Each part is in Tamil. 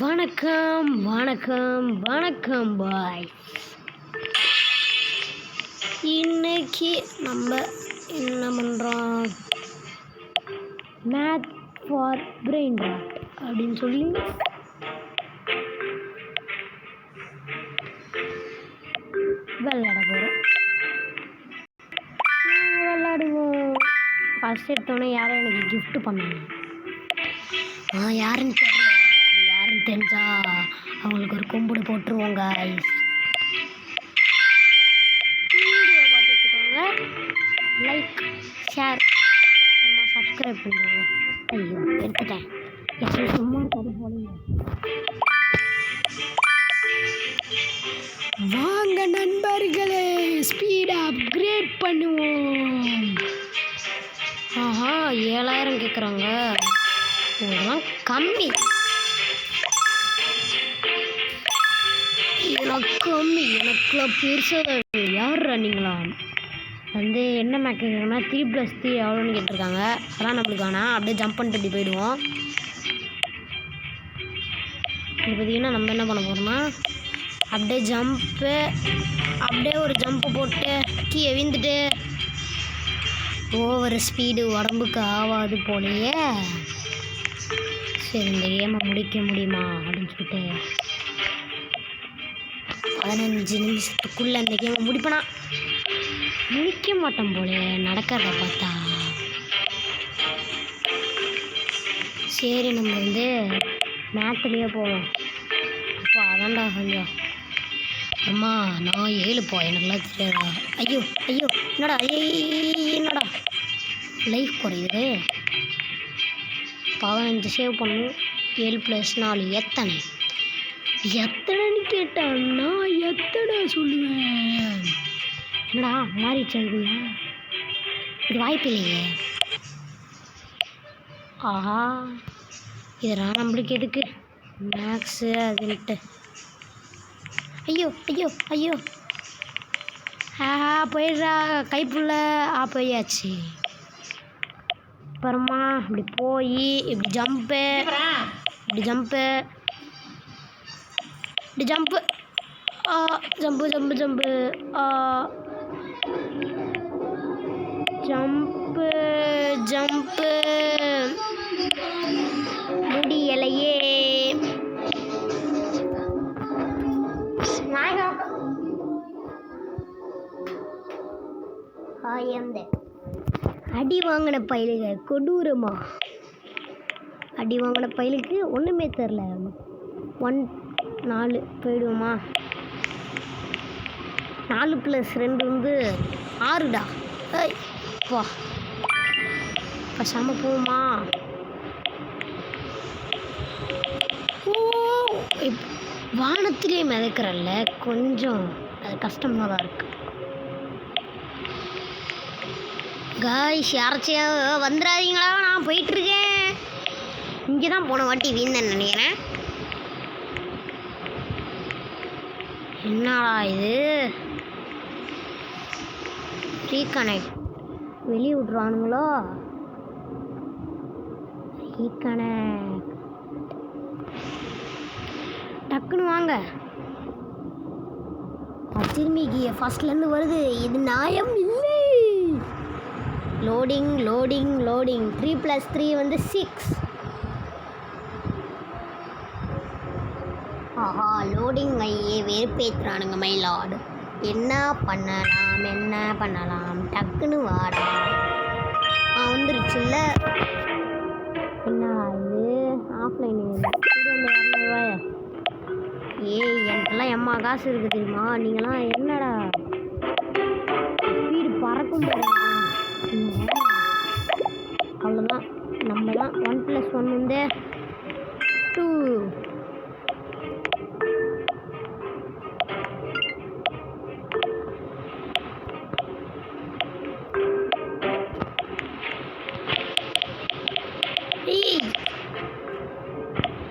வணக்கம் வணக்கம் வணக்கம் பாய். இன்னைக்கு நம்ம என்ன பண்ணுறோம், மேத் ஃபார் பிரெயின் ராட் அப்படின்னு சொல்லி விளையாட போகிறோம். விளையாடுவோம். ஃபஸ்ட் எடுத்தோடனே யாரும் எனக்கு கிஃப்ட் பண்ணாங்க. யாருன்னு தெரியல. அது யாருன்னு தெரிஞ்சா அவங்களுக்கு ஒரு கும்பிடு போட்டுருவோம் guys. வீடியோ பார்த்துட்டுருக்காங்க, லைக் ஷேர் அப்புறமா சப்ஸ்கிரைப் பண்ணுவாங்க. ஐயோ எடுத்துட்டேன், எப்படி சும்மா இருக்காது போலீங்க. வாங்க நண்பர்களே, ஸ்பீடை அப்கிரேட் பண்ணுவோம். ஆஹா 7000 கேட்குறாங்க, இதெல்லாம் கம்மி. இதெல்லாம் கம்மி, எனக்குலாம் பெருசாக. யார் ரன்னிங்களா வந்து என்ன மேக் கேட்குறாங்கன்னா 3+3 எவ்வளோன்னு கேட்டிருக்காங்க. அதான் நம்மளுக்கு வேணாம், அப்படியே ஜம்ப் பண்ணிட்டு இப்படி போயிடுவோம். இது பார்த்திங்கன்னா நம்ம என்ன பண்ண போகிறோம்னா, அப்படியே ஜம்ப்பு, அப்படியே ஒரு ஜம்ப்பு போட்டு கீழே விழுந்துட்டு ஓவர் ஸ்பீடு உடம்புக்கு ஆகாது போலையே. சரி இந்த கேமை முடிக்க முடியுமா அப்படின்னு சொல்லிட்டு 15 நிமிஷத்துக்குள்ளே இந்த கேமை முடிப்பேனா, முடிக்க மாட்டோம் போல நடக்கிறத பார்த்தா. சரி நம்ம வந்து மேத்துலேயே போவோம். அப்போ அதான்டா கொஞ்சம் அம்மா நான் 7 எனக்குலாம் தெரியாதா. ஐயோ ஐயோ என்னடா என்னடா லைஃப் குறையுது. 15 சேவ் பண்ணும். 7+4 எத்தனைன்னு கேட்டான். நான் எத்தனை சொல்லுவேன். என்னடா மாறிடுச்சா இதுல, இது வாய்ப்பு இல்லையே. ஆஹா இதெல்லாம் நம்மளுக்கு எதுக்கு மேக்ஸு அதுன்ட்டு. ஐயோ ஐயோ ஐயோ போயிடுறா கைப்புள்ள. போயாச்சு. அப்புறமா இப்படி போய் இப்படி ஜம்ப்பு, இப்படி ஜம்ப்பு, இப்படி jump, jump jump jump, jump jump, முடியலையே. அடி வாங்கின பயிலுங்க கொடூரமா. அடி வாங்கின பயிலுக்கு ஒன்றுமே தெரில. 4 போயிடுவோமா. 4+2 வந்து 6டா. பா பசாம போவோமா. வானத்திலே மிதக்கிறல்ல, கொஞ்சம் அது கஷ்டமாக தான் இருக்குது. காய்ஸ் யாராச்சும் வந்துடாதீங்களா, நான் போயிட்டுருக்கேன். இங்கே தான் போன வாட்டி வீழ்ந்தேன்னு நினைக்கிறேன். என்னடா இது ரீகனெக்ட் வெளியே விட்ருவானுங்களோ. ரீகனெக்ட் டக்குன்னு வாங்க. திரும்பி ஃபர்ஸ்ட்லேருந்து வருது. இது நியாயம் இல்லை. Loading loading loading. 3+3 வந்து 6. ஆஹா லோடிங் ஐயே வெறுப்பேற்றுறானுங்க மயிலாடு. என்ன பண்ணலாம் டக்குன்னு வாடா. வந்துருச்சுல்ல. என்ன இது ஆஃப்லைன் 200 எனக்கெல்லாம் எம்மா காசு இருக்குது தெரியுமா. நீங்களாம் என்னடா ஸ்பீடு பறக்கும் பாருங்க. அவ்வளோதான், நம்ம தான் 1+1 வந்து 2.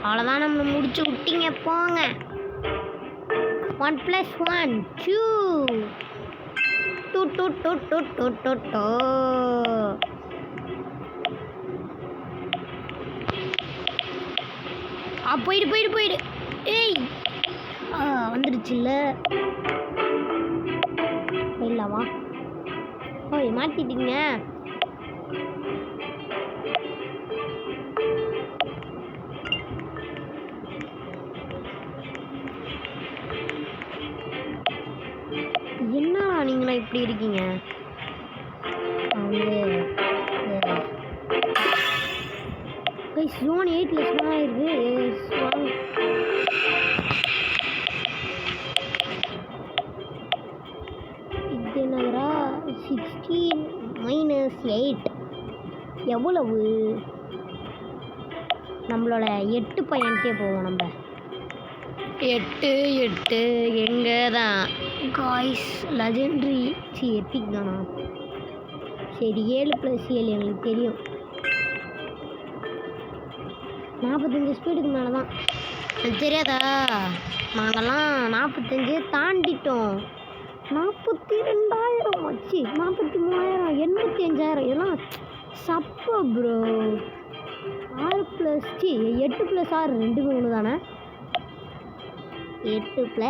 அவ்வளோதான், நம்மளை முடிச்சு விட்டீங்க போங்க. 1+1 2. போயிடு. ஏய் வந்துடுச்சுல்ல. போயிடலாமா? ஓய் மாட்டிட்டீங்க. என்னடா நீங்களா இப்படி இருக்கீங்க? ஜோன் 8 இருக்கு. இது என்னதுடா? 16 - 8 எவ்வளவு? நம்மளோட 8 பையன்ட்டே போவோம். நம்ம 8 எங்கே தான் காய்ஸ் லெஜெண்ட்ரி எப்பிக் தானா? சரி 7 + 7 எங்களுக்கு தெரியும். 45 ஸ்பீடுக்கு மேலே தான். அது தெரியாதா? நாங்கள்லாம் 45 தாண்டிட்டோம். 42,000 வச்சு 43,000 85,000 இதெல்லாம் சப்பா ப்ரோ. 6 + 8 + 6 2 1 தானே? 8 +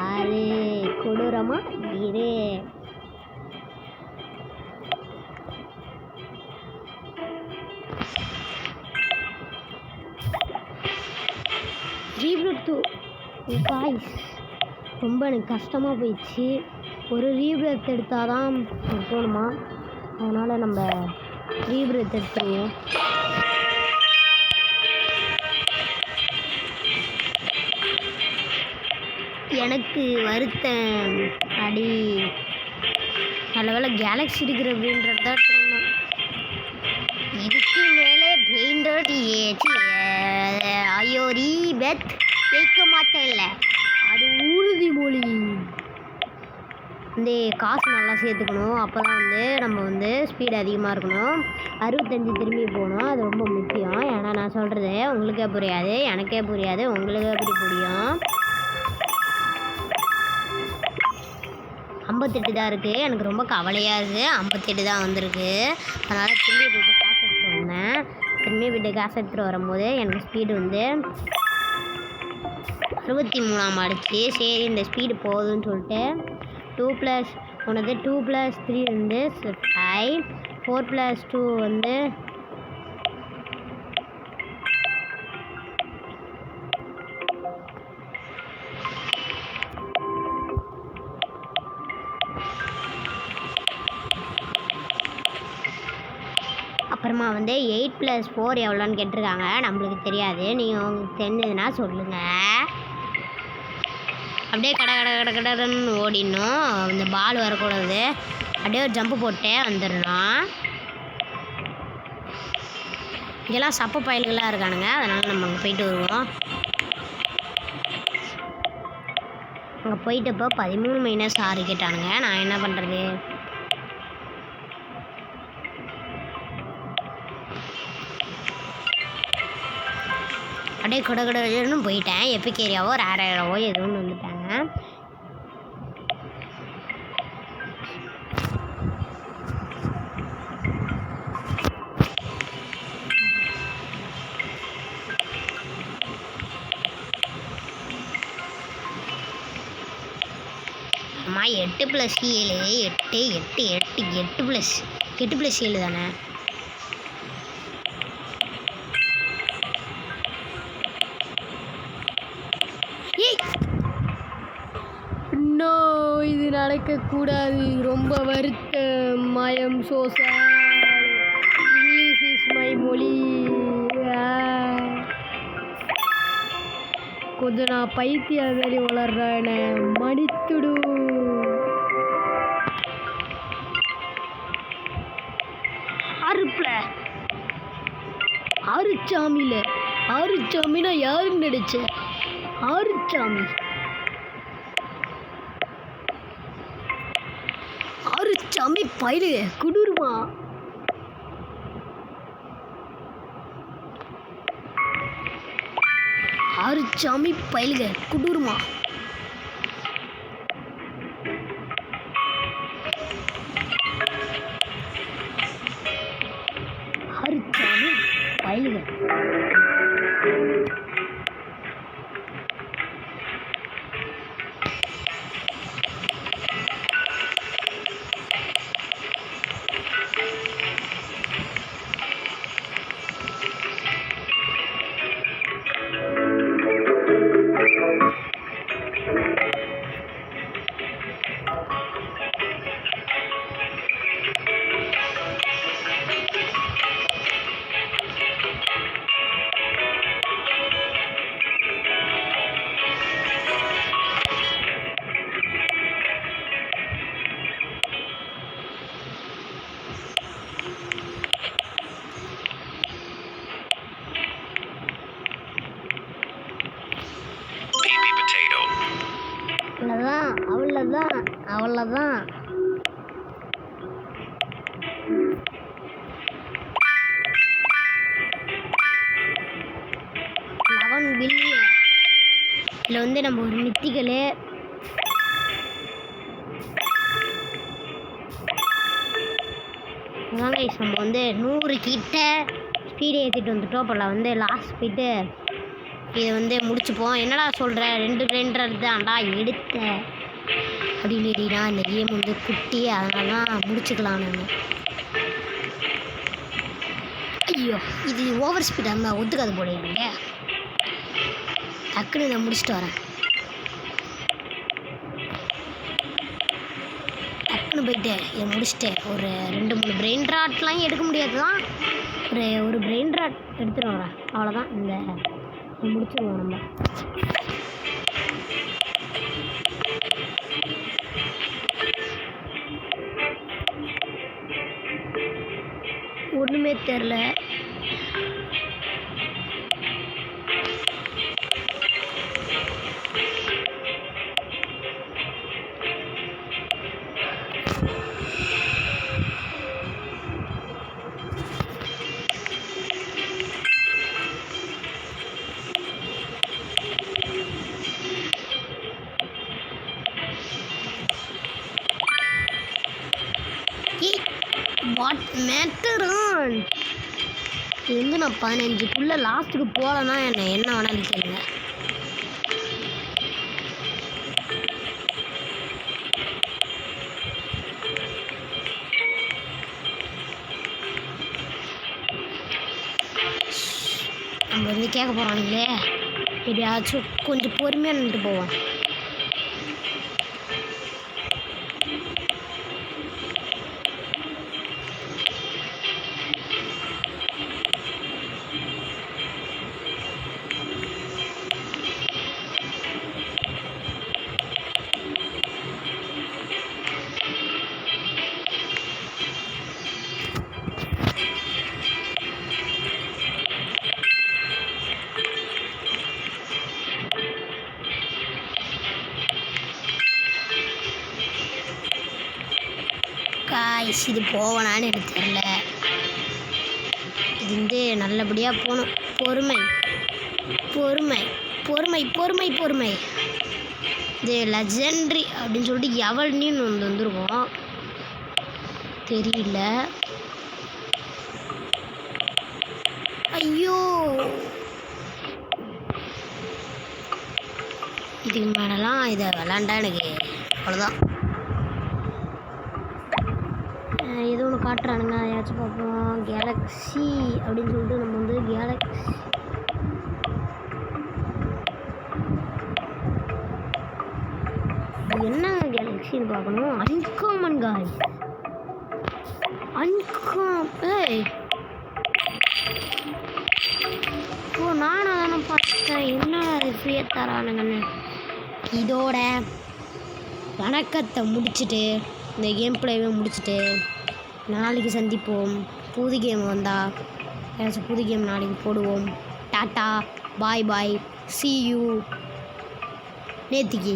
6 கொடூரமா இரு. ரீப்ரூட் காய்ஸ் ரொம்ப எனக்கு கஷ்டமாக போயிடுச்சு. ஒரு ரீப்ரத் எடுத்தால் தான் போகணுமா? அதனால் நம்ம ரீப்ரத் எடுத்துருவோம். எனக்கு வருத்தம் அடி நல்ல வேலை கேலக்ஸி இருக்கிற அப்படின்றது தான் தோணும். இதுக்கு மேலே பெயிண்டட் ஏச்சு ஐயோ ரீபெத் ஜெயிக்க மாட்டேன்ல, அது உறுதிமொழி. வந்து காசு நல்லா சேர்த்துக்கணும். அப்போ தான் நம்ம ஸ்பீடு அதிகமாக இருக்கணும். 65 திரும்பி போகணும். அது ரொம்ப முக்கியம். ஏன்னா நான் சொல்கிறது உங்களுக்கே புரியாது, எனக்கே புரியாது, உங்களுக்கே எப்படி புரியும். 58 தான் இருக்குது. எனக்கு ரொம்ப கவலையாக இருக்குது. 58 தான் வந்திருக்கு. அதனால் திரும்பி போய்ட்டு காசு எடுத்துகிட்டு வந்தேன். திரும்பி போய்ட்டு காசு எடுத்துகிட்டு வரும்போது எனக்கு ஸ்பீடு 63 ஆகிடுச்சு. சரி இந்த ஸ்பீடு போகுதுன்னு சொல்லிட்டு 2 + 2 + 3 5 4 + 2 அப்புறமா 8 + 4 எவ்வளோன்னு கேட்டிருக்காங்க. நம்மளுக்கு தெரியாது. நீங்கள் உங்களுக்கு தெரிஞ்சதுன்னா சொல்லுங்கள். அப்படியே கடன்னு ஓடிடணும். இந்த பால் வரக்கூடாது. அப்படியே ஒரு ஜம்ப்பு போட்டே வந்துடணும். இங்கெல்லாம் சப்ப பயல்களாக இருக்கானுங்க. அதனால் நம்ம அங்கே போயிட்டு வருவோம். அங்கே போயிட்டப்போ 13 - 6 கேட்டானுங்க. நான் என்ன பண்ணுறது? அப்படியே கடன்னு போயிட்டேன். எப்பிக் ஏரியாவோ ரேர் ஏரியாவோ எது ஒன்று வந்துட்டாங்க. அம்மா 8 + 7 8 + 7 தானே? இன்னும் இது நடக்கக்கூடாது. ரொம்ப வருத்தம். மயம் சோசா இங்கிலீஷ் இஸ் மை மொழி. கொஞ்சம் நான் பைத்தியம் மாதிரி வளர்றேன். மன்னித்துடு. ஆறுச்சாமினா யாருன்னு நினைச்சேன்? ஆறுச்சாமி பயிலுக குடுருமா. ஆறுச்சாமி பயிலுக குடுருமா. ஆறுச்சாமி பயிலுக அவ்வளோதான். $11 பில்லியன். இதில் வந்து நம்ம ஒரு மித்திகளே நம்ம வந்து 100 கிட்ட ஸ்பீடு ஏற்றிட்டு வந்துட்டோம். அப்போல்லாம் வந்து லாஸ்ட் போயிட்டு இதை வந்து முடிச்சுப்போம். என்னடா சொல்கிற 2 கிரைண்டர் தான்டா எடுத்த அப்படின்னா இந்த கேம் வந்து குட்டி, அதனால தான் முடிச்சுக்கலாம் நான். ஐயோ, இது ஓவர் ஸ்பீடாக இருந்தால் ஒத்துக்காது போடுங்க. டக்குன்னு இதை முடிச்சுட்டு வரேன். டக்குன்னு போயிட்டு இதை முடிச்சுட்டு ஒரு 2-3 பிரெயின் ராட்லாம் எடுக்க முடியாது தான், ஒரு பிரெயின் ராட் எடுத்துகிட்டு வரேன். அவ்வளோதான், இந்த முடிச்சுருவோம் நம்ம. ஒன்றுமே தெரில. வாட் மேட்டர் ஆன் இது வந்து நான் 15க்குள்ளே லாஸ்ட்டுக்கு போகலன்னா என்ன வேணாலும் கேளுங்க. நம்ம வந்து கேட்க போகிறாங்களே, எப்படியாச்சும் கொஞ்சம் பொறுமையாக நின்றுட்டு போவோம். காய்ஸ், இது போவனான்னு எனக்கு தெரியல. இது வந்து நல்லபடியாக போகணும். பொறுமை பொறுமை பொறுமை பொறுமை பொறுமை. இது லெஜெண்ட்ரி அப்படின்னு சொல்லிட்டு எவல்னின்னு ஒன்று வந்துருக்கும், தெரியல. ஐயோ, இதுக்கு மேலெலாம் இதை விளாண்டா எனக்கு அவ்வளோதான். ஏதோ ஒன்று காட்டுறானுங்க, அதையாச்சும் பார்ப்போம். கேலக்ஸி அப்படின்னு சொல்லிட்டு நம்ம வந்து என்ன கேலக்ஸின்னு பார்க்கணும். அன்காமன் காய், ஓ நானும் அதானே பார்த்தேன். என்ன அது ஃப்ரீயாக தரானுங்கன்னு. இதோட வணக்கத்தை முடிச்சுட்டு இந்த கேம் பிளேவை முடிச்சுட்டு நாளைக்கு சந்திப்போம். புது கேம் வந்தால் ஏதாச்சும் புது கேம் நாளைக்கு போடுவோம். Tata, bye bye, see you. நேத்திக்கு